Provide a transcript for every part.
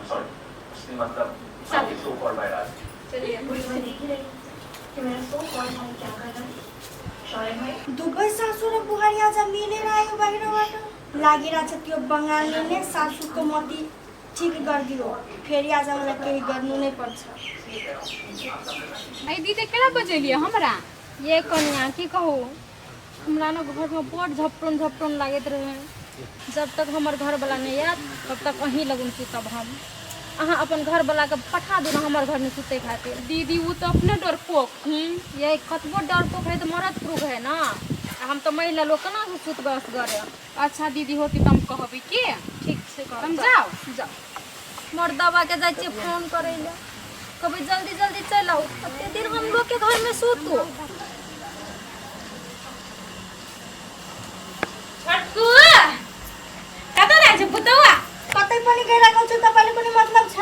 Sorry मतलब आपके so called by राज। चलिए मैं देख ही रही कि मेरा सो कॉल्ड भाई क्या कर रहा है। शौर्य भाई दुबई सासू र बुहारी आज मिलेर आयो बाहिरबाट लागिरहेछ त्यो बङ्गालीले सासूको मती ठिक गरिदियो फेरि आज मलाई केही गर्नु नै पर्छ। आई दीदी केना बजेलिए हमरा ये कन्या की कहू हमरा न घर में बड़ झपटन झपटन लागत रहे। जब तक हमर घर वाला नहीं आयत तब तक वहीं लगन सुतब हम। अहाँ अपन घर वाला के पठा दू न हमर घर में सुते खातिर। दीदी वो तो अपने डरपोक ये कतबो डरपोक है तो मरद प्रूफ है ना। हम तो महिला लोग केना सुतब असगरे। अच्छा दीदी होती तो हम कहबी की ठीक से हम जाओ जाओ मर्दवा के जाय छी फोन करे ले कभी जल्दी जल्दी चल आओ कते दिन हम लोग के घर में सुतू। छटकू कतौ जाय छ पुतवा कतै पनि गइरहेको छु तपाईले पनि मतलब छ।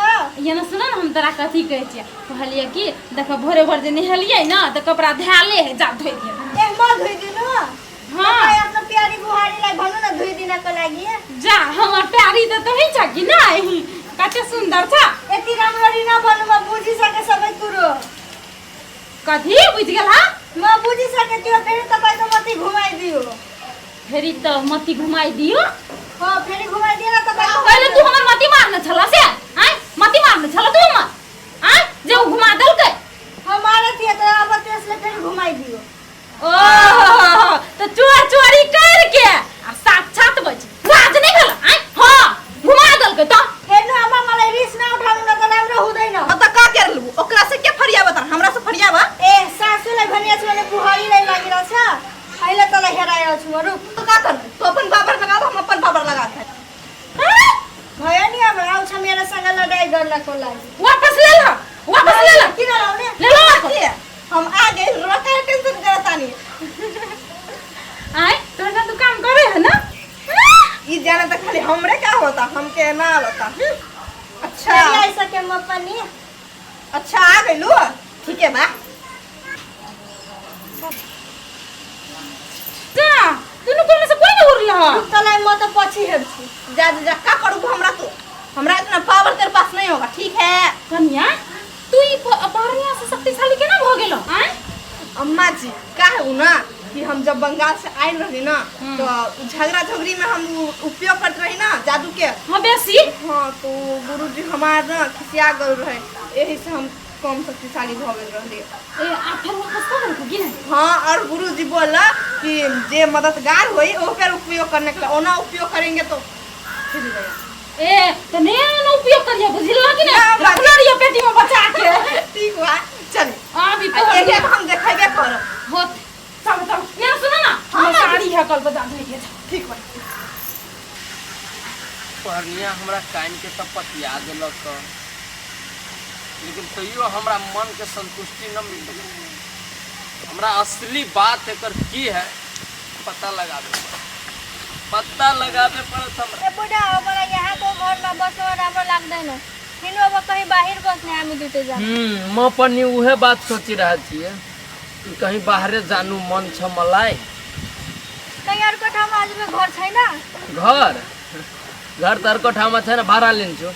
ये न सुन हम तोरा कथी कहै छियै कहलिए कि देख भोरे भोर जे नहलिए न त कपड़ा धाले है जा धोइ दिए। ए म धोइ दिनु हां आफ्नो प्यारी बुहारीलाई भन्नु न धोइ दिनको लागि। जा हमर प्यारी त तही छ कि नै कते सुन्दर छ। यति राम्ररी नभन्नु म बुझिसके सबै कुरो। कथी बुझ गेला म बुझिसके त्यो फेरि तपाईको मती घुमाइदियो। फेरि त मती घुमाइदियो। हां फेरि घुमाइदिए न तपाईको। पहिले तू हमर मती मार्न छला से हैं मती मार्न छला तू हमर हैं जे उ घुमा देलकै हमारे थिए त अब त्यसले फेरि घुमाइदियो। ओह तो चोरी करके आ साक्षात बज लाज नहीं भेल हैं हां घुमा देलकै त हेर्नु आमा मलाई रिस न उठाउनु न त राम्रो हुँदैन। म त का कर लु ओकरा से के फरियाब त हमरा से फरियाब। ए सासूलाई भनिया छु भने बुहारीलाई लागिरहेछ अहिले तलाई हेराएर छु रुक। तो का कर तो अपन बाबर लगा हम अपन बाबर लगा है भयो नि अब आउँछ मेरो सँग लडाई गर्नको लागि। वापस ले लो किन लाउने ले लो हम आ गए रोका टेंशन करता नहीं। आए तोरा तू काम करे है ना ई जाने त खाली हमरे का होता हमके ना होता। अच्छा फेरि आइसके म पनि। अच्छा आ गइलु ठीक है बा। जा तूने कोन से कोई उरल रुक तलाई म त पछि हेर्छु। जा जा का करू हमरा तो हमरा इतना पावर तेरे पास नहीं होगा ठीक है। कन्या तू ई बाहरिया से शक्तिशाली केना भ गेलो हैं। अम्मा जी का है ना कि हम जब बंगाल से आए रही ना तो झगड़ा झगड़ी में हम उपयोग करते रही ना जादू के। हां बेसी हाँ तो गुरुजी हमार ना खिसिया गल रहे यही से हम कम शक्तिशाली भ गेल रहली। ए आ फिर वापस कर को गिन। हाँ और गुरुजी बोला कि जे मददगार होई ओकर उपयोग करने के लिए ओना उपयोग करेंगे तो फिर गया। ए तो ने न उपयोग करिया बुझिला कि ना रखना रिया पेटी में बचा के ठीक हुआ चल अभी तो ये हम देखेबे कर होत चल ये सुन ना हम साड़ी है कल बजा दे ठीक हुआ। पहनिया हमरा कान के तब पतिया देलक लेकिन तैयो हमरा मन के संतुष्टि न मिल। हमरा असली बात एकर की है पता लगावे पड़त हमरा। ए बुढ़ा हमरा यहाँ को घर में बसवा राम्रो लाग्दैन फिर अब कहीं बाहर बसने हामी दुटे जा। म पनि उहे बात सोचि रहल छिए कि कहीं बाहरे जानु मन छ मलाई। कहीं अर्को ठाउँमा हजुरको घर छैन। घर त अर्को ठाउँमा छैन भाडा लिन्छु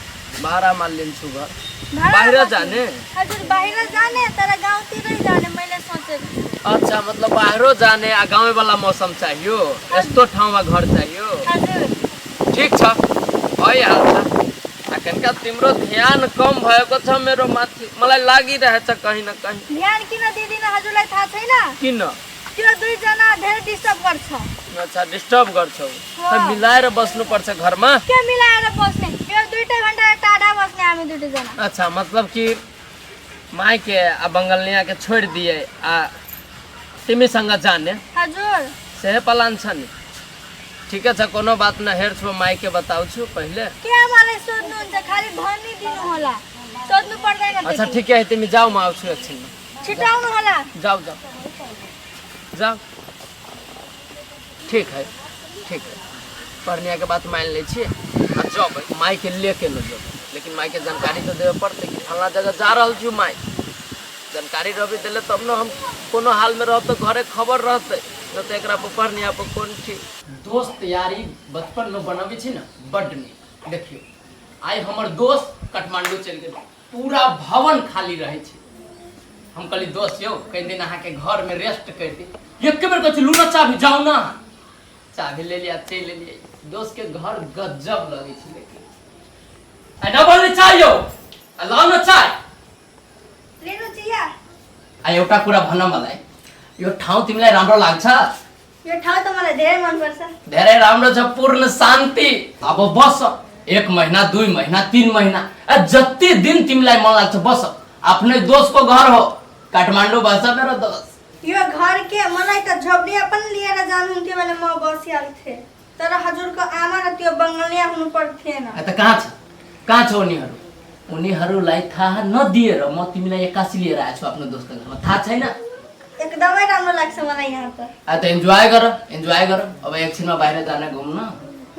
भाडामा लिन्छु घर बाहिर जाने। हजुर बाहिर जाने तर गाउँतिरै जाने मैले सोचेको। अच्छा मतलब बाहरो जाने आ गाँव वाला मौसम चाहिए यस्तो ठाउँमा घर चाहिए। हजुर ठीक छ भइहाल्छ। कनिका तिम्रो ध्यान कम भएको छ मेरो माथि मलाई लागिरहेछ कहीं न कहीं। ध्यान किन दिदिन हजुरलाई थाहा छैन। किन त्यो दुई जना धेरै डिस्टर्ब गर्छ। अच्छा डिस्टर्ब गर्छौ त मिलाएर बस्नु पर्छ घरमा। के मिलाएर बस्ने यो दुईटा घण्टा टाढा बस्ने हामी दुईटा जना। अच्छा मतलब कि माइके आ बंगलिया के छोड़ दिए आ तिमीसँग जाने हजुर से प्लान छ नि। ठीक छ कोनो बात न हेर्छु माइके बताउँछु पहिले। के मलाई सोध्नुहुन्छ खाली भनि दिनु होला सोध्नु पर्दैन। अच्छा ठीक है तिमी जाऊ म आउँछु एकछिन। छिटाउनु होला। जाओ ठीक है पढ़निया के बात मान ले छी जब माई के लेके न जब लेकिन माई के जानकारी तो देवे पड़ते कि फलना जगह जा रहा छू माई जानकारी रही दिले तब न हम कोनो हाल में रह तो घरे खबर रहते न तो एकरा पर पढ़निया पर कौन ठीक दोस्त यारी बचपन में बनाबी छी न बड नीक। देखियो आई हमर दोस्त काठमांडू चल गेल पूरा भवन खाली रहे छे। हम कहली दोस्त यौ कई दिन अहाँ के घर में रेस्ट कर दी एक बेर कहै लू ना चाबी जाओ ना चाबी ले लिया चल लिए दोस्त के घर गजब लगे छे। लेकिन डबल चाय यौ लाओ ना चाय ले लो चिया आ एउटा कुरा भन्न मलाई यो ठाउँ तिमीलाई राम्रो लाग्छ? यो ठाउँ त मलाई धेरै मन पर्छ। धेरै राम्रो छ पूर्ण शान्ति। अब बस 1 महीना 2 महीना 3 महीना जति दिन तिमीलाई मन लाग्छ बस। आफ्नै दोस्तको घर हो काठमाडौँ बस मेरो दोस्त। यो घर के मलाई त झोपडिया पनि लिएर जानुहुन्थ्यो भने म बसिहाल्थे तर हजुरको आमा र त्यो बङ्गलिया हुनु पर्थेन। त कहाँ छ उनीहरूलाई थाहा नदिएर म तिमीलाई एक्कासी लिएर आएको छु आफ्नो दोस्तको घरमा थाहा छैन? एकदमै राम्रो लाग्छ मलाई यहाँ त। इन्जोय गर अब एकछिनमा बाहिर जाने घुम्न।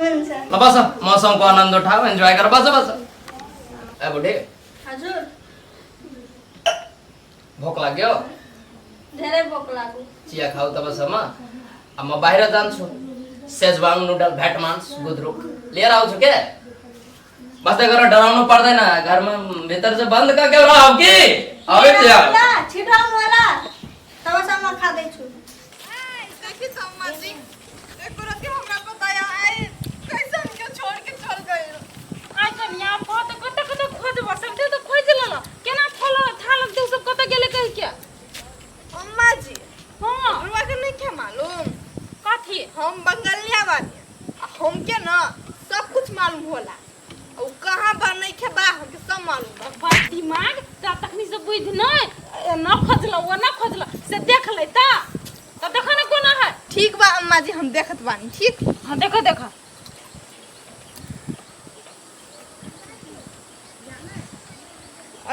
हुन्छ ल बस मौसमको आनन्द उठाऊ इन्जोय गर बस। ए बुढी हजुर भोक लाग्यो? धेरै भोक लाग्यो। चिया खाऊ तबसम्म अब म बाहिर जान्छु। सेजवाङ नुडल भ्याटमान्स गुन्द्रुक लिएर आउँछु के? बस्दै गर डराउनु पर्दैन घरमा भित्र चाहिँ बन्द करके रहो कि अबे त्यहाँ छिटो आउनु होला तबसम्म खाँदै छु। देखी त अम्मा जी एक रात के हमरा बताया है कैसे हमके छोड़ के चल गए। आई कन्या बहुत कत खोज बसब दे तो खोज ल केना फल थाल दे सब कत गेले कह के? अम्मा जी हां हमरा के नहीं के मालूम काथी हम बंगालिया बानी हमके ना सब कुछ मालूम होला और कहां बा नहीं के बा हमके सब मालूम बा। बात दिमाग ता तखनी से बुझ न खोजल से देख ले ता देखो ना कोना है। ठीक बा अम्मा जी हम देखत बानी। ठीक हां देखो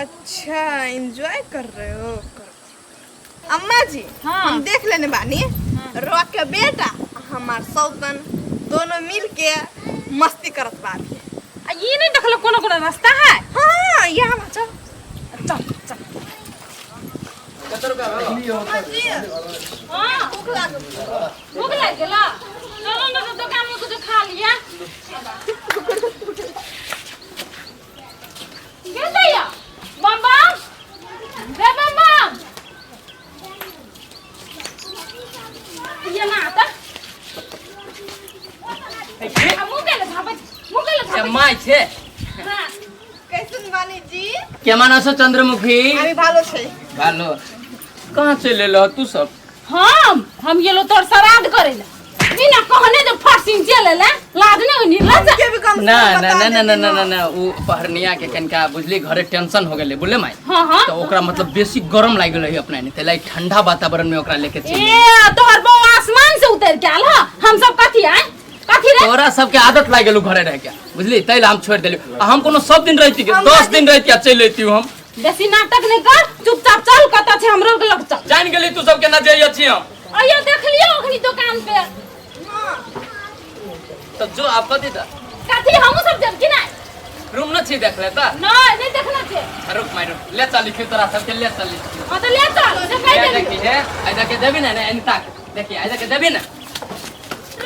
अच्छा एंजॉय कर रहे हो अम्मा जी। हाँ। हम देख लेने बानी रो के बेटा हमार सौतन दोनों मिल के मस्ती करत बानी। ये नहीं देखलो कोना रास्ता है। हाँ यहाँ बा चल चल कत रुपया भेलो? अम्मा जी हां भूख लागल भूख लग गेला चलो ना दुकान में कुछ खा लिया ये दैया बम रे बम ये ना आता मुगेले झापे माय छे हां कैसन बानी जी? के मानस चंद्रमुखी? अभी भालो छे। भालो कहाँ चले लो तू सब? हम ये लो तोर श्राद्ध करेला बिना कहने जो फरसिंग चलेला लाज नहीं होनी लाज के भी कम से ना कम ना बता ना ना देती ना ना। ना ना उ पहरनिया के कनका बुझली घरे टेंशन हो गेले बुझले माई हां तो ओकरा मतलब बेसी गरम लाग गेल है अपना ने तेलाई ठंडा वातावरण में ओकरा लेके चल ए तोहर बौ आसमान से उतर के आल हम सब कथी आए कथी रे तोरा सबके आदत लाग गेलु घरे रह के बुझली तैला हम छोड़ देली हम कोनो सब दिन रहती के 10 दिन रहती आ चल लेती हम बेसी नाटक नहीं कर चुपचाप चल कता छे हमरो के लग चल जान गेली तू सब के ना जाई अछि हम आइयो देख लियो ओखनी दुकान पे तो जो आप कथी दा कथी हम सब जब कि नहीं रूम न छी देख ले ता नहीं देखना छे रुक माई रुक ले चल लिखी तोरा सबके ले चल लिखी हां तो ले चल देखाई ये दे देखी है ऐसा के देबी ना इन तक देखिए ऐसा के देबी ना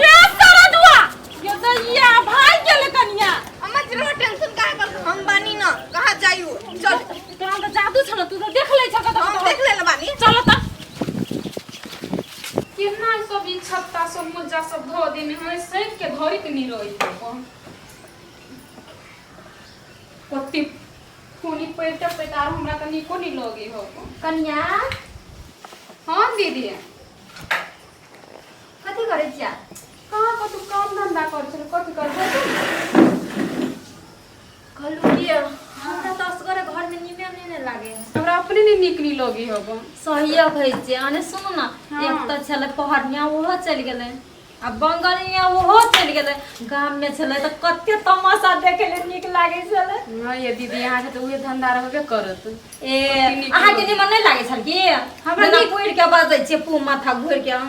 रे सारा दुआ ये तो ये भाई के ले कनिया अम्मा जी रो टेंशन काहे कर हम बानी ना कहां जाइयो चल तोरा तो जादू छ न तू तो देख ले छ कत हम देख ले बानी चल त केना सब ई छत्ता सब मुज्जा सब धो देने हम सैक के धरित नहीं रही कत्ती खूनी पेट पेटार हमरा कनी को नहीं लगे हो कन्या हां दीदी कथी करे छिया कहां को तू काम धंधा कर छल कथी कर कहलू कि हमरा तो असगरे घर में निमे नहीं लागे हमरा अपने नहीं निकली लगे हो सही कहै छै आने सुनु ना एक त छले पहरनिया ओहो चल गेलै आ बंगलिया ओहो चल गेलै गाम में छले त कते तमाशा देखे ले निक लागे छले हां ये दीदी यहां के तो उहे धंधा रहबे करत ए आहा के निमन नहीं लागे छल की हमरा नहीं पुर के बाजै छै पू माथा घुर के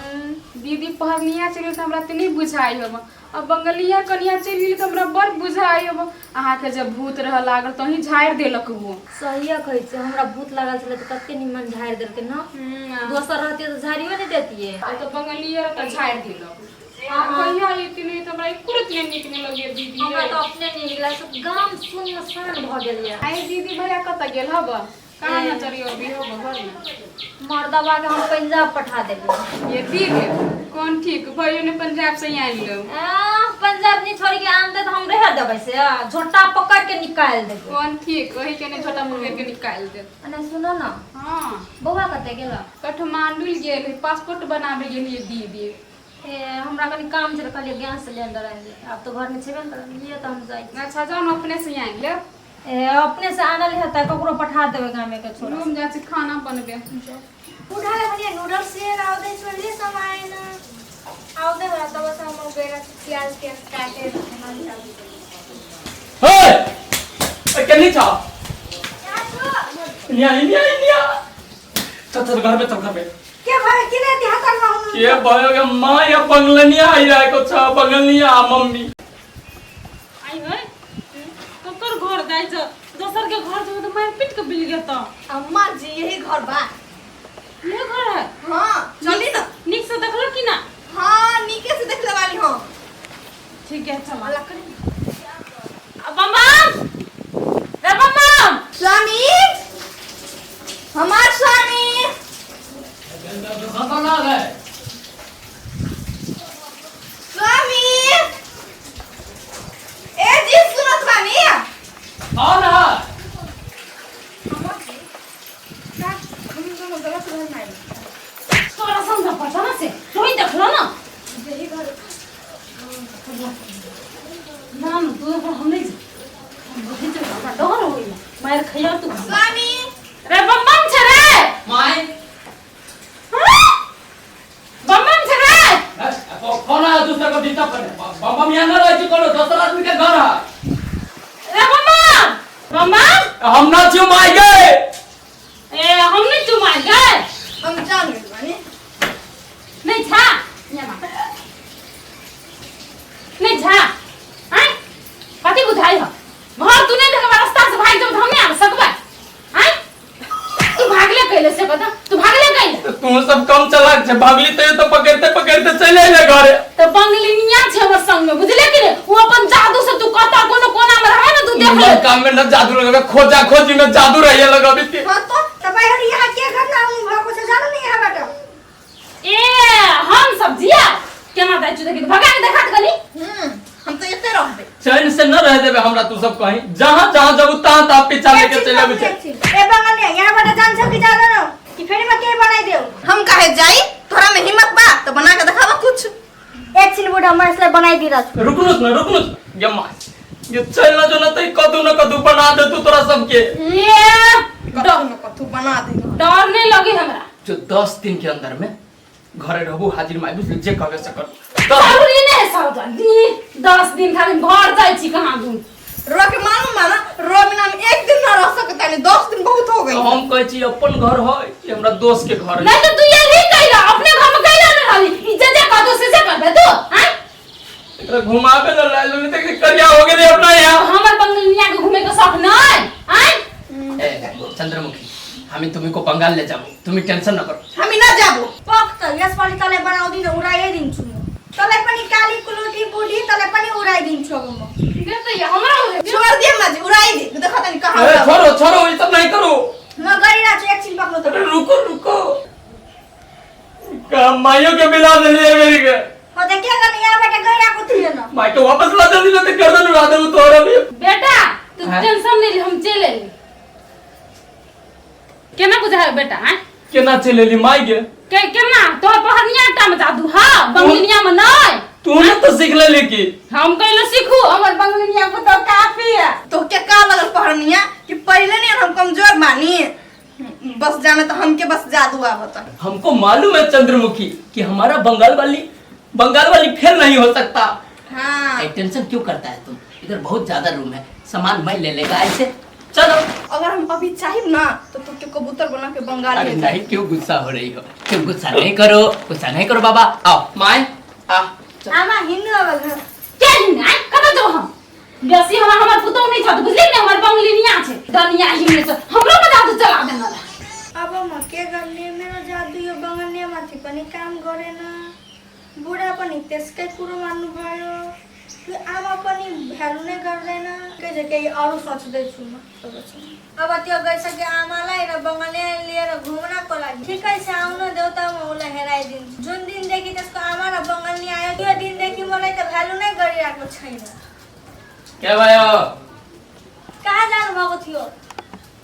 दीदी पहरनिया चल त हमरा तनी बुझाई हो अब बंगलिया कनिया चल गेली त हमरा बड़ बुझाई हो अहाँ के जब भूत रह लागल तही झाड़ देलक वो सही कहै छै हमरा भूत लागल छले त कते निमन झाड़ देलके न दोसर रहते तो झाड़ियो नहीं देतिए तो बंगलिया त झाड़ देलक कहिया ये तीन तो हमरा एकुरत नहीं निकने लगे दीदी हमरा तो अपने नहीं निकला सब गांव सुनसान भ गेल या आई दीदी भैया कत गेल हब कहां न चली अभी हो घर में मर्दवा के हम पंजाब पठा देलिए ये दीदी कौन ठीक भैया ने पंजाब से यहाँ लो पंजाब नहीं छोड़ के आनते तो हम रह देबै से झोटा पकड़ के निकाल देबै कौन ठीक वही के ने छोटा मुर्गे के निकाल दे अने सुनो ना हां बौआ कते गेला काठमांडू गेल पासपोर्ट बनाबे गेलिए दीदी हमरा कनी काम छै कहलिए गैस सिलेंडर आनि दे अब तो घर में छेबे न करलिए तो हम जाई अच्छा जाओ अपने से यहाँ ले अपने से आनल है त ककरो पठा देबै गामे के छोरा रूम जा से खाना बनबे उठा ले भैया नूडल्स से आओ दे छोड़िए सामान आओ दे बड़ा तब से हम बेरा प्याज के काटे हे कनी था निया चल घर में चल घर में के भाई किने ध्यान करना हूं के भयो मां या बंगलनिया आई रहा है कुछ बंगलनिया मम्मी आई है ककर घर दाइ छ दोसर के घर जो तो मार पीट के बिल गया त अम्मा जी यही घर बा ये घर है हाँ चली ना निक से देखलो कि ना हाँ नीके से देख ले वाली हो ठीक है चल बम्बम रे बम्बम स्वामी हमार स्वामी स्वामी ए जी सुनो स्वामी हां ना तोरा समझ पड़ता ना से तोही देखलो ना यही घर ना ना तू हम नहीं बुद्धि से डर होई मार खया तू स्वामी रे बम्बम छ रे माय बम्बम छ रे कौन है दूसरे को डिस्टर्ब करने बाबा मियां ना रह चुका लो दूसरा आदमी के घर है रे बम्बम बम्बम हम ना क्यों मार गए हम नहीं तू मार गए हम जान गए स्वामी नहीं था नहीं था हैं कथी बुझाई हो घर तू नहीं देखबा रास्ता से भाग जब हम नहीं आ सकबा हैं तू भागले कैले से बता तू भागले कैले तू सब कम चलाक छे भागली तो पकड़ते पकड़ते चले ले घरे तो बंगलिनिया छे हमर संग में बुझले कि रे वो अपन जादू से तू कहता कोनो कोना में रहे ना तू देख ले काम में न जादू लगा खोजा खोजी में जादू रहिए लगा बीती हां तो तब यार यहां के घटना हम भागो से जानो नहीं है बेटा ए हम सब्जिया केना दाइ छु देखि भगा के देखा कनी हम तो इतने रहबे चैन से न रह देबे हमरा तू सब कहीं जहां जहां जब तहां ता पीछा लेके चले आबे छे ए बंगलिया यहां बेटा जान सब की ज्यादा ना कि फेरी में के बनाई देओ हम काहे जाई तोरा में हिम्मत बा तो बना के दिखावा कुछ एक सिलबुड हम इसलिए बनाई दी रहा रुकनुस ये मां ये चलना जो न तई कदू न कदू बना दे तू तोरा सबके कथु बना दे डर नहीं लगी हमरा जो 10 दिन के अंदर में घरे रहबू हाजिर माई बुझ जे कहबे से कर जरूरी नहीं सावधान 10 दिन खाली घर जाई छी कहां घूम रो के मालूम बा ना रो बिना हम एक दिन ना रह सकता नहीं 10 दिन बहुत हो गई तो हम कहै छी अपन घर है कि हमरा दोस्त के घर है नहीं तो तू ये ही कहला अपने घर में कहला ना रही इज्जत जा कदो से करबे तू हैं एकरा घुमाबे न लालो नहीं तक करिया हो गेले अपना यहां हमर बंगलिया के घूमे के शौक नहीं हैं ए चंद्रमुखी हम तुम्ही को बंगाल ले जाबो तुम्ही टेंशन न करो हम ना जाबो पक त यस पाली तले बनाउ दिन उडाइ दिन छु तले पनि काली कुलुटी बुढी तले पनि उडाइ दिन छु म ये तो ये हमरा छोड़ दे माजी उड़ाई दे देखा तनी कहां ए छोड़ो ये सब नहीं करो म गरिरा छु एकछिन पक्लो त रुको का माइयो के मिला दे ले मेरी के हो त के गर्ने यहाँ बेटा गरिरा को थिए न माई के वापस ला दे तो गर्दन उड़ा दे तोरा भी बेटा तू हैं? टेंशन नहीं ले हम चले केना बुझाय बेटा हैं केना चलेली माई के केना तोहर पहनिया टा में जादू हां बंगलिया में नहीं तू ने तो सीख ले लेकी हम कहलो सीखू हमर बंगलिया को तो काफी है तो क्या का लगल पहरनिया कि पहले नहीं हम कमजोर बानी बस जाने तो हमके बस जादू आवता हमको मालूम है चंद्रमुखी कि हमारा बंगाल वाली फेल नहीं हो सकता हां टेंशन क्यों करता है तुम इधर बहुत ज्यादा रूम है सामान मैं ले लेगा ऐसे चलो अगर हम अभी चाहिए ना तो तू के कबूतर बना के बंगाल अरे ले नहीं क्यों गुस्सा हो रही हो क्यों गुस्सा नहीं करो बाबा आओ माय आ आमा हिन्नु अब घर क्या हिन्ना कत जो हम बेसी हमर पुतौ नहीं छ बुझली ने हमर बंगलिया छे दुनिया हिन्ने से हमरो में जादू चला देना अब म के गर्ने मेरो जादु यो बंगलिया माथि पनि काम गरेन बुढा पनि त्यसकै कुरो मान्नु भयो कि आमा पनि भ्यालु नै गर्दैन केही अरू सोच्दैछु म। अब त्यो गइसक्यो आमालाई र बङ्गालीलाई लिएर घुम्नको लागि। ठिकै छ आउन देऊ त म उसलाई हेराइदिन्छु। जुन दिनदेखि त्यसको आमा र बङ्गाली आयो त्यो दिनदेखि मलाई त भ्यालु नै गरिरहेको छैन। के भयो? कहाँ जानुभएको थियो?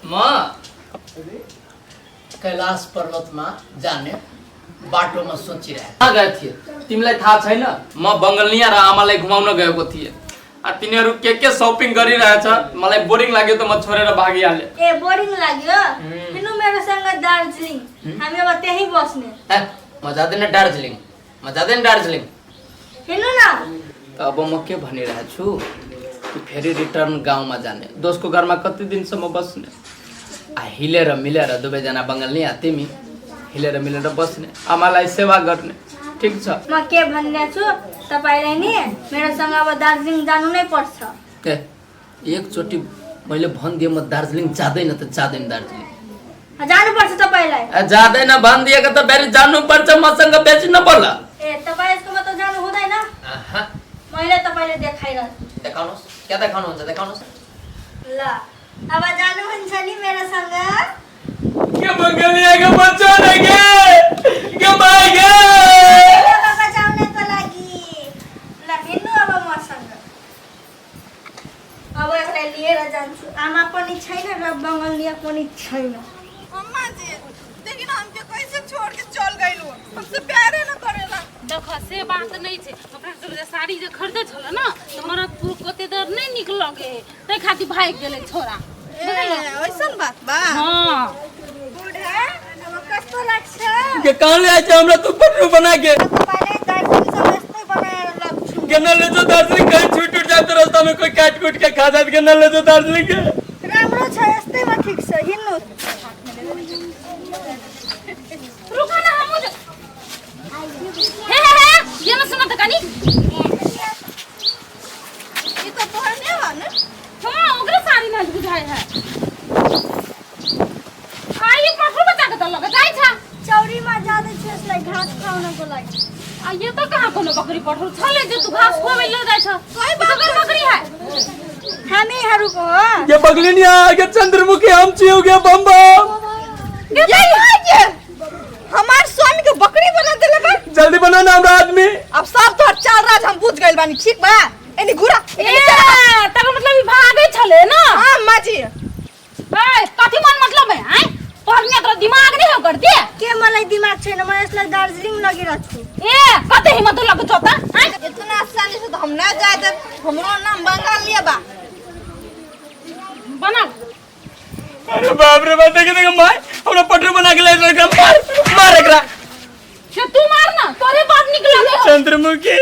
म कैलाश पर्वतमा जाने बाटोमा सोचिरहेको। कहाँ गए थिए तिमीलाई थाहा छैन? म बङ्गालिया र आमालाई घुमाउन गएको थिएँ। तिनीहरू के सपिङ गरिरहेछ, मलाई बोरिङ लाग्यो त म छोडेर भागिहालेँ। ए बोरिङ लाग्यो? हिँड्नु मेरोसँग दार्जिलिङ, हामी अब त्यहीँ बस्ने। म जाँदैन दार्जिलिङ, म जाँदैन दार्जिलिङ। हिँड्नु न। अब म के भनिरहेको छु कि फेरि रिटर्न गाउँमा जाने, दोस्तको घरमा कति दिनसम्म बस्ने। हिलेर मिलेर दुवैजना बङ्गालिया तिमी हिलेर मिलेर बस्ने, आमालाई सेवा गर्ने। ठिक छ? म के भनिरहेछु तपाईलाई नि मेरोसँग अब दार्जिलिङ जानु नै पर्छ। एकचोटि मैले भनिदिएँ म दार्जिलिङ जाँदैन त जाँदैन दार्जिलिङ। जानुपर्छ तपाईलाई। जाँदैन भनिदिएको त फेरि जानुपर्छ, मसँग बेसी नपर्ला। ए तपाईहरुकोमा त जानु हुँदैन। मैले तपाईले देखाइरहेछु। देखाउनुस्, के देखाउनुहुन्छ देखाउनुस्। ल अब जानुहुन्छ नि मेरोसँग? के बङ्गालियाको बच्चा लगे के भागे बचाउनको लागि। ल हिँड्नु अब मसँग। अब यसलाई लिएर जान्छु। आमा पनि छैन र बङ्गालिया पनि छैन। अम्मा जी देखिन हम के कैसे छोड़ के चल गइलो, हमसे प्यारे न करेला। देख से बात नहीं छे, ओकरा सब जे साड़ी जे खरीदे छल न त हमरा पूर कोतेदार नहीं निक लगे, तै खाती भाग गेले छोरा। ऐसन बात बा? हां बुढा अब कस्तो लाग्छ? के कहाँ ले आए हमरा तू पटरू बना के तपाईलाई दार्जिलिङ समस्तै बनाएर लग्छु। केना ले जो दार्जिलिङ कहीं छूट जाए तो रास्ता में कोई काट कुट के खा जाए। केना ले जो दार्जिलिङ के राम्रो छ, यस्तैमा ठिक छ। हिँड्नु। रुका ना हम हे ये न सुन त कनी ये तो पहने हो न। हां ओकरा साड़ी ना बुझाए है। आई पठो बचा के त लगे जाय छ। चौरीमा जाँदै छु यसलाई घाँस खुवाउनको लागि। आ ये तो कहाँ कोनो बकरी पठो छले जे तू घास खुवाबै ले जाय छ। कोई बकरी है हामीहरूको हो। ये बगलिनिया के चंद्रमुखी हम छियो के बम्बा ये हमार स्वामी के बकरी बना देले बा। जल्दी बनाना हमरा आदमी। अब सब तो चाल राज हम बुझ गइल बानी। ठीक बा एनी घुरा ए तक मतलब ई भागे छले ना। हां अम्मा जी। ए कथि मन मतलब है? हैं पढ़ने तो दिमाग नहीं हो कर दे के मलाई दिमाग छैन, म यसलाई दार्जिलिङ लगिरहेछु। ए कतै हिम्मत लग चोता हैं इतना आसानी से तो हम ना जाए दे। हमरो नाम बंगालिया बा। बना अरे बाप रे बाप, देखे देखे माय हमरा पटरू बना के ले जा। मार एकरा। से तू मारना तोरे बाप निकला ले। चंद्रमुखी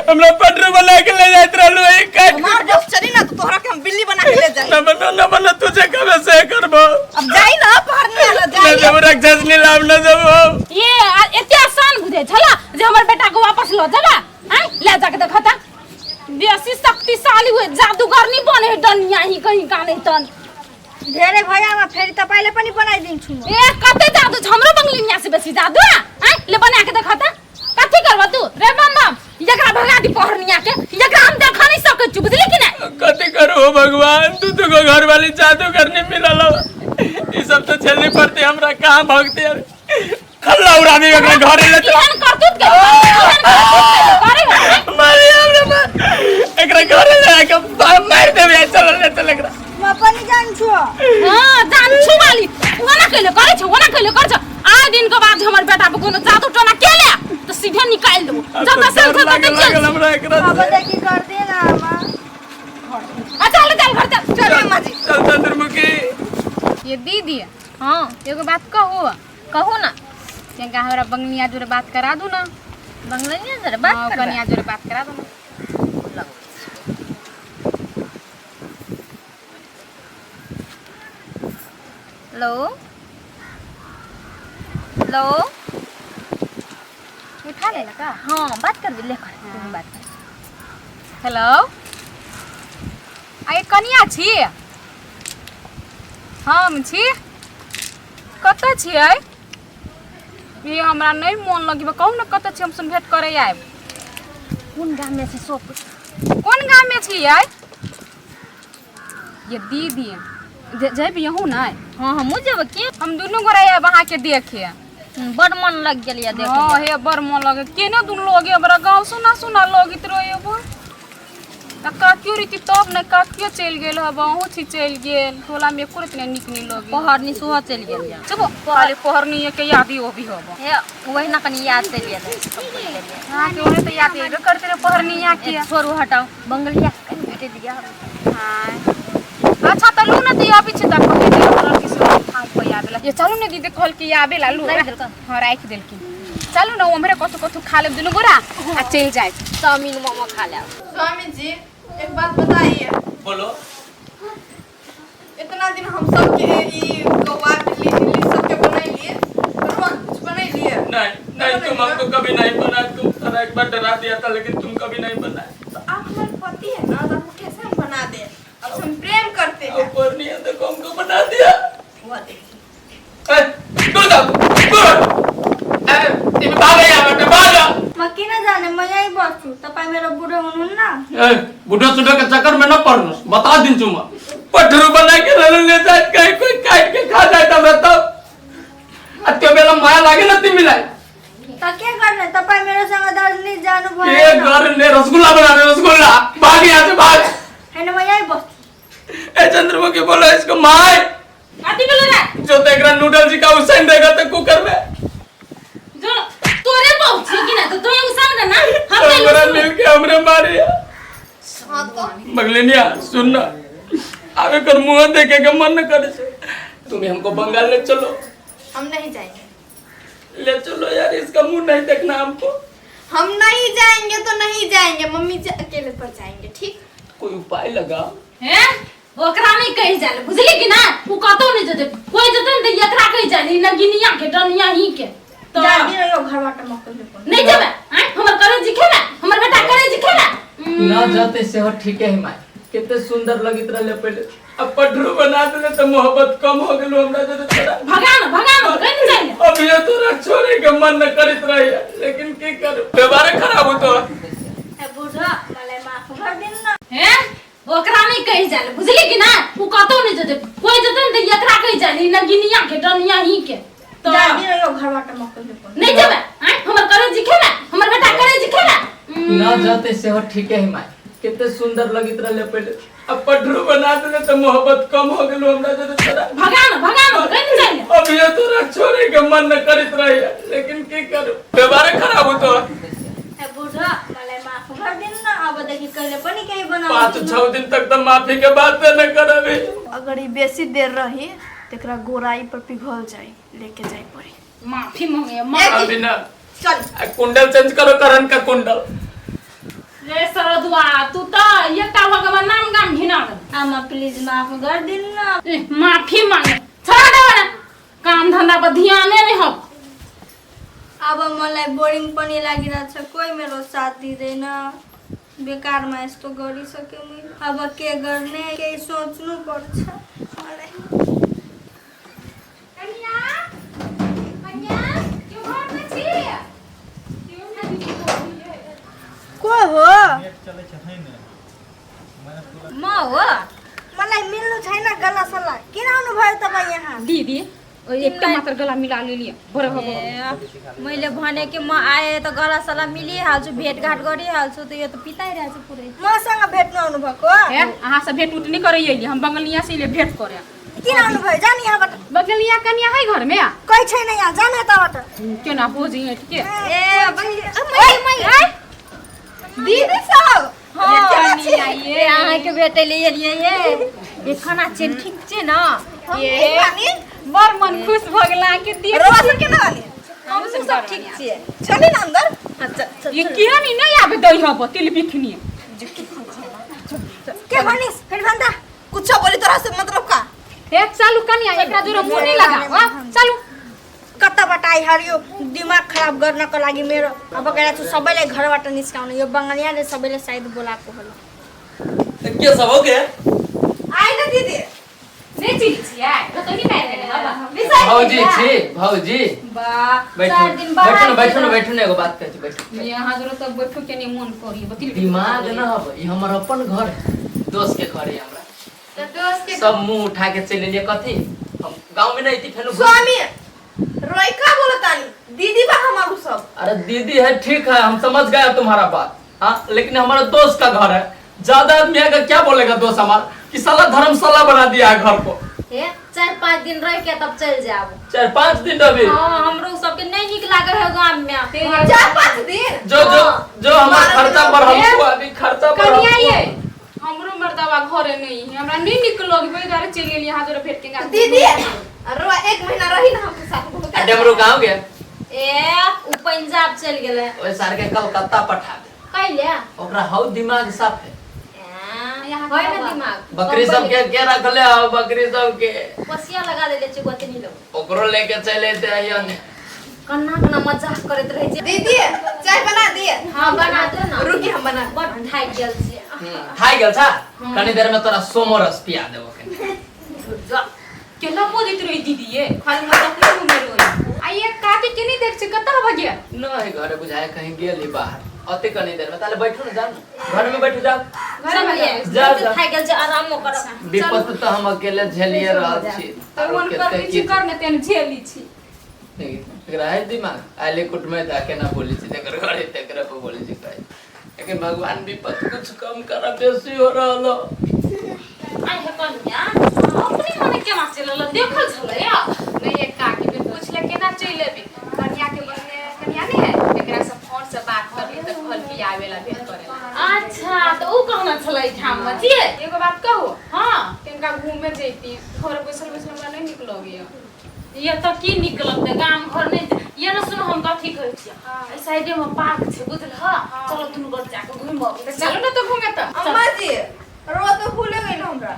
हमरा पटरू बना के ले जात रहलो एक काट। हमार दोस्त चली ना तो तोहरा के हम बिल्ली बना के ले जाए। न बना तुझे कब से करबो। अब जाई ना पढ़ने वाला मैं जाई। जब राक्षस नहीं लाभ न जब ये एते आसान बुझे छला जे हमर बेटा को वापस लो जला हैं ले जाके देखता। बेसी शक्तिशाली हुए जादूगर नहीं बने डनिया ही कहीं का नहीं तन। धेरै भएमा फेरि तपाईले पनि बनाइदिन्छु। ए कतै जादू छ हमरो बंगलिनिया से बेसी जादू हैं ले बना के देखता। कथि करबा तू रे बम एकरा भगा दी पहरनिया के एकरा हम देख नहीं सके छु बुझली कि नहीं। कथि करो भगवान, तू तो घर वाली जादू करने मिलल। ये सब तो झेलने पड़ते हमरा। कहां भागते यार खल्ला उड़ा दी एकरा घरे ले चल। एहन करतूत के करे मारे हमरा मार एकरा घरे ले के मार देबे। चल ले चल एकरा। म पनि जान्छु। हां जान्छु वाली ओना कइले करे छ ओना कइले गर्छ। आए दिन के बाद हमर बेटा पे कोनो जादू टोना केले तो सीधे निकाल दो जब तक से लागल हमरा एकरा। अब देखि गर्दै न आमा। चल चल घर चल चल अम्मा जी। चल चंद्रमुखी। ये दीदी हाँ एगो बात कहू ना क्या हमरा बंगलिया जोरे बात करा दू ना। बंगलिया जोरे बात कर। बंगलिया जोरे बात करा दू ना। हेलो हेलो उठा ले का। हाँ बात कर ले कर बात कर। हेलो आइ कनिया छी? हम छी। कत छियै? ये हमरा नहीं मन लगी कहू ना कत छी हमसन भेंट करे आए कौन गाँव में से सब कौन गाँव में छी आए ये दीदी जब यहूँ ना हाँ हमू जब के हम दोनों गोरा आए वहाँ के देखे बड़ मन लग गया देखे हाँ हे बड़ मन लगे केने दुन लोग हमरा गाँव सुना सुना लोगित रहे वो काकियो रीति तब न काकियो चल गेल हब अहूँ छी चल गेल टोला में एको इतने निक नहीं लगे पहरनी सुहा चल गया चलो पहले पहरनी के याद ही वो भी हब हे वही ना कनी याद चल गया हाँ के ओने तो याद है करते रहे पहरनी यहाँ की छोरू हटाओ बंगलिया कहीं बेटे दिया हाँ अच्छा तो लू ना दिया पीछे तक कहे दिया हमरा किसी ठाम पे आवेला ये चलू ना दीदी कहल के आवेला लू हां राख देलकी चलू ना हमरे कतो कतो खा ले दुनु गोरा आ चल जाए चाउमीन मोमो खा ले स्वामी जी एक बात बताइए। बोलो। इतना दिन हम सब के ई कौवा बिल्ली सब के बनाइए कुछ बनाइए नहीं तुम हमको कभी नहीं बना तुम सारा एक बार डरा दिया था लेकिन तुम कभी नहीं बनाए तो आप हमारे पति है ना तो आपको कैसे हम बना दे अब हम प्रेम करते हैं ऊपर नहीं है तो हमको बना दिया वो देखिए दूर जाओ तुम भाग यहाँ भाग मक्की ना जाने मैं यही बसू तपाई मेरा बुढ़े हुनु ना बुढ़ा सुढ़ा के चक्कर में न पड़ना बता दिन चुमा पठरू बना के ले जाए कहीं कोई काट के खा जाए तब तब अत्यो बेला माया लागे न ती मिलाए तो क्या करने तपाई मेरे संग दार्जिलिंग जानु भरे ये घर ने रसगुल्ला बना रहे रसगुल्ला भाग यहाँ से भाग है ना मैं यही बसू ए चंद्रमुखी बोलो इसको माय आती बोल रहा जो तेरा नूडल जी का उसन देगा तो कुकर में जो तोरे पहुंची कि ना तो तू ये उसान ना हमरा मिल के हमरे मारे हां तो बगलेनिया सुन ना आवे कर मुंह देखे के मन न करे से तुम्हें हमको बंगाल ले चलो हम नहीं जाएंगे ले चलो यार इसका मुंह नहीं देखना हमको हम नहीं जाएंगे तो नहीं जाएंगे मम्मी जी अकेले पर जाएंगे ठीक कोई उपाय लगा हैं ओकरा नहीं कहि जाले बुझली कि ना उ कतो नहीं जते कोई जते न एकरा कहि जाले न गिनिया के डनिया ही के तो जल्दी रहो घर बाटे मक्के ले नहीं जबे हैं हमर करे जिखेला हमर बेटा करे जिखेला ना जाते से हो ठीक है माय कितने सुंदर लगित रहले पहले अब पठरू बना देले तो मोहब्बत कम हो गेलो हमरा जरे थोड़ा भगान कहि जाले अब ये तोरा छोड़े के मन न करित रही लेकिन की करूं व्यवहार खराब हो तो ए बूढ़ा माले माफ कर दिन ना हैं ओकरा नहीं कहि जाले बुझली कि ना उ कतो नहीं जते कोई जते न एकरा कहि जाले न गिनिया के डनिया ही के तो जल्दी रहो घर बाटे मक्के ले नहीं जबे हैं हमर करे जिखेला हमर बेटा करे जिखेला ना जाते से हो ठीक है माय कितने सुंदर लगित रहले पहले अब पठरू बना देले तो मोहब्बत कम हो गेलो हमरा जरे थोड़ा भगान कहि जाले अब ये तोरा छोड़े के मन न करित रही लेकिन की करूं व्यवहार खराब हो तो ए बूढ़ा माले माफ कर दिन ना अब देखि कहिले पनि केही बनाउ 5-6 दिन तक तो माफी के बात न करबे अगर ये बेसी देर रही तेकरा गोराई पर पिघल जाए लेके जाए पड़ी माफी मांगे अभी ना चल कुंडल चेंज करो करण का कुंडल रे सरदुआ तू तो एकटा भगवान नाम गाम घिना आमा प्लीज माफ कर दिन ना माफी मांगे छोड़ा दे बना काम धंधा पर ध्यान नहीं हो अब मलाई बोरिङ पनि लागिरहेछ कोही मेरो साथ दिँदैन बेकारमा यस्तो गरिसक्यो मैले अब के गर्ने केही सोच्नु पर्छ मलाई को हो म हो मलाई मिल्नु छैन गला सल्लाह किन आउनु भयो तपाईँ यहाँ दीदी एकटा मात्र गला मिला लेलिए बरे हो मैले भने कि म आए त गला सला मिलिहाल्छु भेटघाट गरिहाल्छु त यो त पिताइरहेछ पुरै मसँग भेट्नु आउनु भएको ए अहाँ से भेट उठ नहीं करे हम बंगलिया से ले भेट करे किन आउनु भयो जानी यहाँबाट बंगलिया कन्या है घर में कोही छैन यहाँ जान यताबाट क्यों ना बोझी है ठीक है ए दीदी सब ये अहाँ के बेटे ले लिए ये खाना चेन ठीक छे ना ये बड़ मन खुश भ गेला के दिए रोशन के ना वाली हम सब ठीक छे चली ना अंदर अच्छा ये किया नहीं नहीं आबे दई हो तिल बिखनी के भनिस फेरि भन्दा कुछ बोली तोरा से मतलब का एक चालू कन्या एकरा जोरो मुंह नहीं लगा चालू कताबाट आइहाल्यो दिमाग खराब गर्नको लागि मेरो अब गएर चाहिँ सबैलाई घरबाट निस्काउनु यो बङ्गालीले सबैले सायद बोलाएको होला के सब हो गया आइ न दिदी नहीं चिल्ची है तो नहीं मैं विषय भौजी छी भौजी बा बैठो 4 दिन बाद बैठो ना बैठो ना बैठो ना एगो बात कहै छी बैठो यहाँ जरूर तब बैठो के नहीं मन करी बतिल दिमाग ना अब ई हमर अपन घर है दोस्त के घर है हमरा तो दोस्त के सब मुंह उठा के चले लिए कथी हम गांव में नहीं थी फेनु स्वामी रोई का बोलतानी दीदी बा हमारू सब। अरे दीदी है ठीक है हम समझ गए तुम्हारा बात हाँ लेकिन हमारा दोस्त का घर है ज्यादा आदमी आएगा क्या बोलेगा दोस्त हमारा कि साला धर्मशाला बना दिया है घर को 4-5 दिन रह के तब चल जाब 4-5 दिन अभी हां हमरो सबके नहीं निक लागे है गांव में 4-5 दिन जो हमारा खर्चा पर हमको अभी खर्चा पर कनिया ये हमको हमरो मर्दावा घरे नहीं है हमरा नहीं निकलो कि बेचारे दारे चले लिए यहाँ जरा भेट के गांव दीदी रो 1 महीना रही ना हमके साथ डमरू गांव गया उ पंजाब चल गेले ओए सार के कलकत्ता पठा दे कैले ओकरा हौ दिमाग साफ है होय ना दिमाग बकरी सब के रखले हो बकरी सब के पसिया लगा देले छै गोतनी लोग ओकरो लेके चले थे आइयो ने कन्ना मजाक करत रहे छै दीदी चाय बना दिए। हां बना दे ना रुकी हम बना बड़ ठाई गेल छै खाई गेल छा कनी देर में तोरा सोमो रस पिया देबो के केना बोलित रही दीदी ये खाली मजाक नहीं में रोई आ ये काके के नहीं देख छ कता हो गया नहीं घरे बुझाए कहीं गेली बाहर अते कनी देर में ताले बैठो ना जाओ घर में बैठो जाओ घर में जा खाई गेल छै आराम कर विपत तो हम अकेले झेलिए रहल छी तो मन कर ली छी कर ने तेन झेली छी एकरा है दिमाग आले कुट में जाके ना बोली छी तेकर घरे तेकर पे बोली छी कहे लेकिन भगवान विपत कुछ कम कर बेसी हो रहलो आई है कन्या अपनी मने के मास चलल देखल छले या नहीं एक काकी पे पूछ ले केना चले भी कन्या के बने कन्या नहीं है एकरा से फोन से बात कर ली तो घर की आवेला भेट करेला अच्छा तो उ कहना छले ठाम में छिए एगो बात कहू हां तिनका घूमे जैती घर बैसल बैसल हमरा नहीं निकलो गया ये तो की निकलत गांव घर नहीं ये न सुनो हम कथी कहै छियै ए साइडे में पार्क छै बुझल ह चलो दुनु गोट जाके घुमबो चलो ना तो घूमे त अम्मा जी रो तो भूले गई हमरा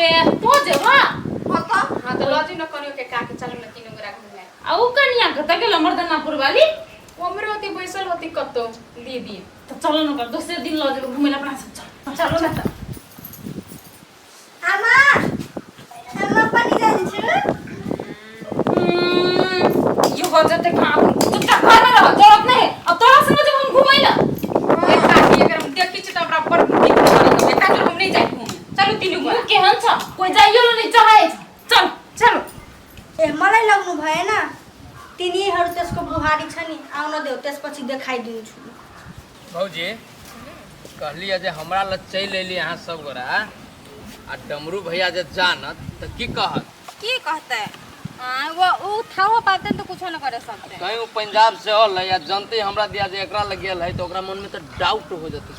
ए तो जेबा हां तो लजी न कनियो के काके चलो ना तीनों गोरा घूमे आ उ कनिया कत गेल मर्दनापुर वाली उम्र होती बैसल होती कतो दीदी तो चलो न कर दूसरे दिन ल जेबो घुमेला अपना सब चलो ना त अम्मा पानी जानी छ यो हो जते काम तू का घर में रह जरूरत नहीं अब तोरा संग जब हम घुमैला एक काकी अगर हम देखी छ त हमरा पर दिख रहा है का हम नहीं जाई घूमे चलो तीनों गोरा केहन छ कोई जाइयो नहीं चाहे चल चलो ए मलाई लाग्नु भएन तिनीहरू त्यसको बुहारी छ नि आउन देऊ त्यसपछि देखाइदिन्छु भौजी कहलिए जे हमरा ल चल एली यहाँ सब गोरा आ डमरू भैया जे जानत त की कहत की कहते वो उ थाहो पाते तो कुछ न करे सकते कहीं वो पंजाब से होल या जानते हमरा दिया जे एकरा लग गेल है तो ओकरा मन में तो डाउट हो जते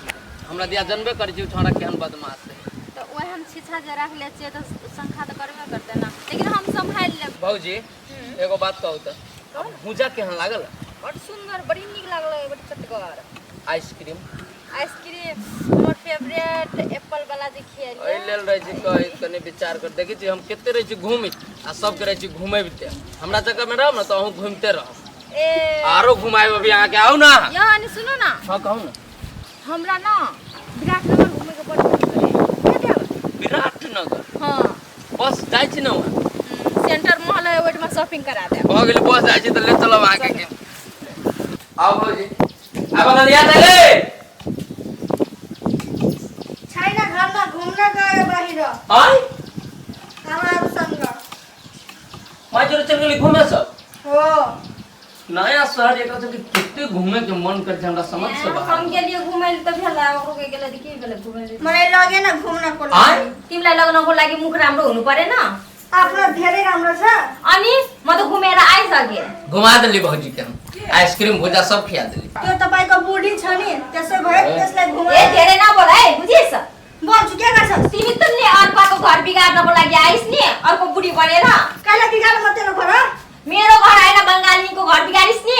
हमरा दिया जानबे कर छी छोरा केहन बदमाश है तो ओए हम शिक्षा जे रख ले छिए तो संख्या तो करबे करते ना लेकिन हम संभाल लेब भौजी एगो बात कहू त भूजा केहन लागल बड़ सुंदर बड़ी नीक लागल बड़ चटकार आइसक्रीम आइसक्रीम हमर फेवरेट एप्पल वाला जे खिया ओइ लेल रह छी कह कने विचार कर देखी छी हम केते रह छी घूमी आ सब करे छी घुमेबते हमरा जगह में रह न तो हम घूमते रह ए आरो घुमाए अभी आके आऊ ना यानी सुनो ना हां कहू ना हमरा ना विराटनगर घूमे के बड़ मन करे विराटनगर हां बस जाय छी ना सेंटर मॉल है ओइट में शॉपिंग करा दे भ गेल बस जाय छी त ले चलो आके के आओ भौजी अब बता दिया चले छैन घरमा घुम्न गयो बाहिर आई आमाहरूसँग माइजोर चल गेली घूमे सब हो नया शहर एकरा सब कितने घूमे के मन कर हमरा समझ से बाहर हम गेलिए घुमै ल त भेला ओकरो के गेले देखि गेले घुमै ल मलाई लगेन घुम्नको आइ लागि तिमीलाई लगनको लागि मुख राम्रो हुनु पर्दैन आफ्नो धेरै राम्रो छ अनि म त घुमेर आइसके घुमा देली भौजी के हम आइसक्रीम भुजा सब खिया देली त्यो तपाईको बुढी छ नि त्यसै भए त्यसलाई ए घुमाए धेरै नबोल है बुझिस बोल्छु के गर्छस् तिमी त नि अर्काको घर बिगार्नको लागि आइस नि अर्को बुढी बनेर कहिले बिगार म तेरो घर मेरो घर आइन बंगालीको घर बिगारिस नि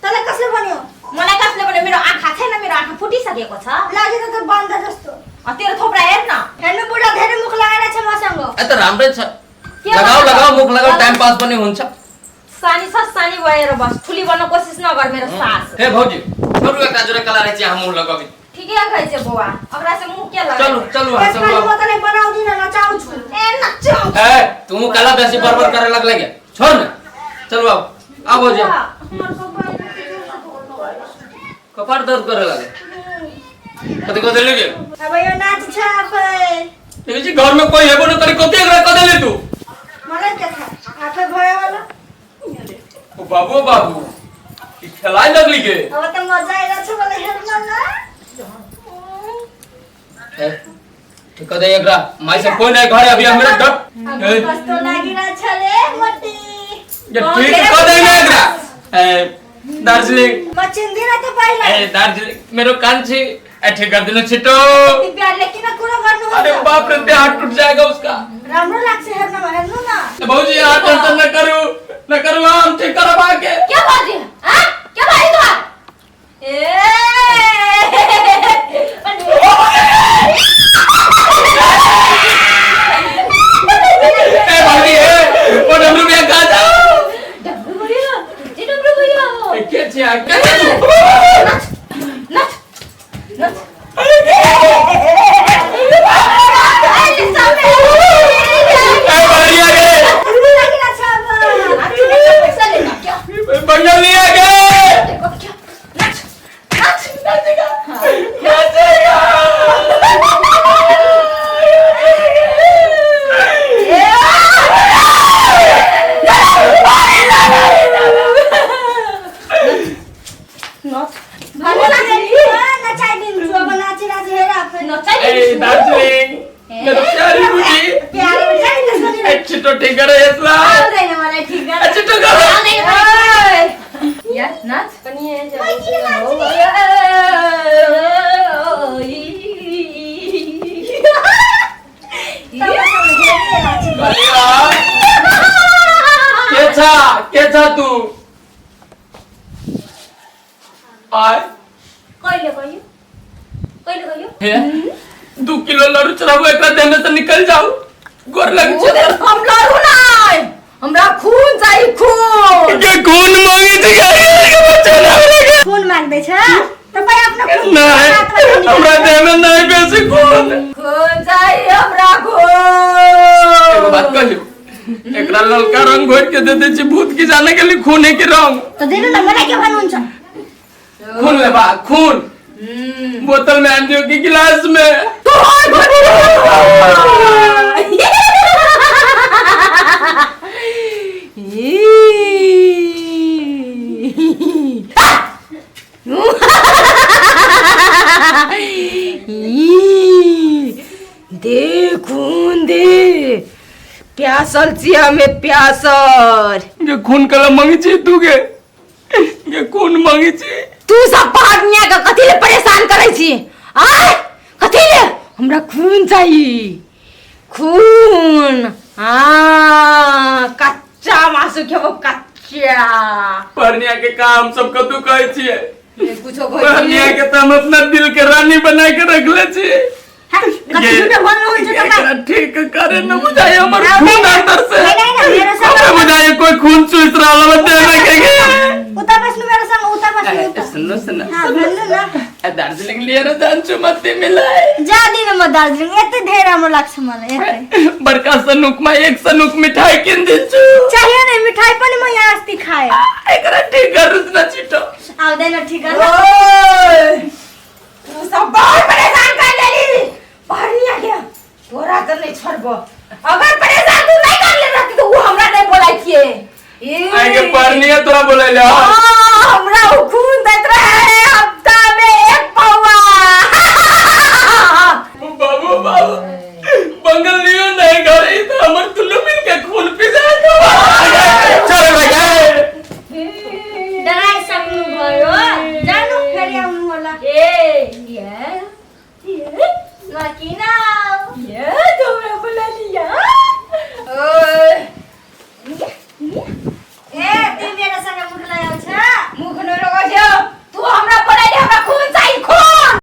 तँलाई कसले भन्यो मलाई कसले भने मेरो आँखा छैन मेरो आँखा फुटिसकेको छ लागेको त बन्द जस्तो तेरो थोप्रा हेर न हेर्नु बुढा धेरै मुख लगाएर छ मसँग ए त राम्रै छ के लगाऊ भन्छ? लगाऊ मुख लगाऊ टाइम पास पनि हुन्छ सानी सस्तानी भएर बस ठुली बन्न कोसिस नगर मेरो सास हे भौजी छोरु एक जोरे कला रे छी हम मुख लगाबी ठीकै कहै छै बुवा ओकरा से मुख के लगा चलो चलो त्यसपालि चलो म तँलाई बनाउँदिन नचाउँछु ए नचाउ ए तू कला बेसी बरबर करे लगले के छोड़ ना चल बाबू अब हो जा कपार दर्द करे लगे कते कते लगे अब यो नाच छाप ये जी घर में कोई हेबो न करे कते एकरा कते ले तू मला क्या था आपे भय वाला ओ बाबू ई खेलाय लगली के अब त मजा आइला छ बोले हेर्न न ए ठीक कते एकरा माई से कोई नहीं घरे अभी हमरा डट कस्तो लागिरा छले मटी ये ठीक कते नहीं एकरा ए दार्जिलिंग म चिन्दिरा त पहिला ए दार्जिलिंग मेरो कान छी ऐठे कर देना छिटो प्यार लेकिन कुरो गर्नु अरे बाप रे ते हाथ टूट जाएगा उसका राम्रो लाग्छ हेर्नु न बाबूजी हाथ टेंशन न करू हम ठीक करवा के क्या बात है हां क्या भाई तो ए ए भाभी ए वो डमरू में गा जा डब्लू भैया जी डब्लू भैया के छिया के नच बंगल नहीं आ गए दार्जिलिंग मेरो प्यारी बुढी छिटो ठीक गरे यसलाई छिटो गर यार नाच पनि के छ तू आय कहिले 2 किलो लड्डू चढ़ाबो एकरा देह में से निकल जाओ गोर लग हम लड़ू नहीं हमरा खून चाहिए खून के खून मांगे थी बच्चा ना खून माग्दै छ तपाई आफ्नो खून नहीं हमरा देह में नहीं बेसी खून खून चाहिए हमरा खून एगो बात कहियो एकरा ललका रंग घोट के दे दे छी भूत की जाने के लिए खून है कि रंग त दिनु न मलाई के भन्नुहुन्छ खून ले बा खून बोतल में आंधी की गिलास में दे खून दे प्यासल चिया में प्यासल ये खून कला मांगी छी तू के ये खून मांगी छी तू सब पागनिया का कथी ले परेशान करे छी आय कथी ले हमरा खून चाहिए खून हां कच्चा मासु खेबो कच्चा परनिया के काम सब तू कहै छी कुछो परनिया के तो हम अपना दिल के रानी बना के रख ले छी कति झुटे भन्नुहुन्छ तपाई ठीक करे न बुझाए हमर खून अंदर से नहीं मेरो सँग अब बुझाए कोई खून चूस रहा है दे में के उता बस्नु मेरो सँग उता बस्नु सुन्नु सुन्नु हां भन्नु न दार्जिलिङ लिएर जान्छु मते मिलाए जादिन म दार्जिलिङ यति धेरै राम्रो लाग्छ मलाई यति बड़का सनुकमा एक सनुक मिठाई किन दिन्छु चाहियो नि मिठाई पनि म यहाँ अस्ति खाए एकरा ठीक गरुस् न छिटो आउँदैन ठीक ओए तू सब बहुत परेशान कर लेली पहनिया के तोरा तो नहीं छोड़बो अगर परेशान तू नहीं कर ले रहती तो वो हमरा नहीं बोलाई थिए आगे परनिया तोरा बोले ले हमरा खून देत रहे हफ्ता में एक पौवा बाबू बंगल लियो नहीं घरे तो हमर तुल्लू मिल के खून पी जाए चल भैया डराइ सक्नु भयो जानु फेरि आउनु होला ये लकिन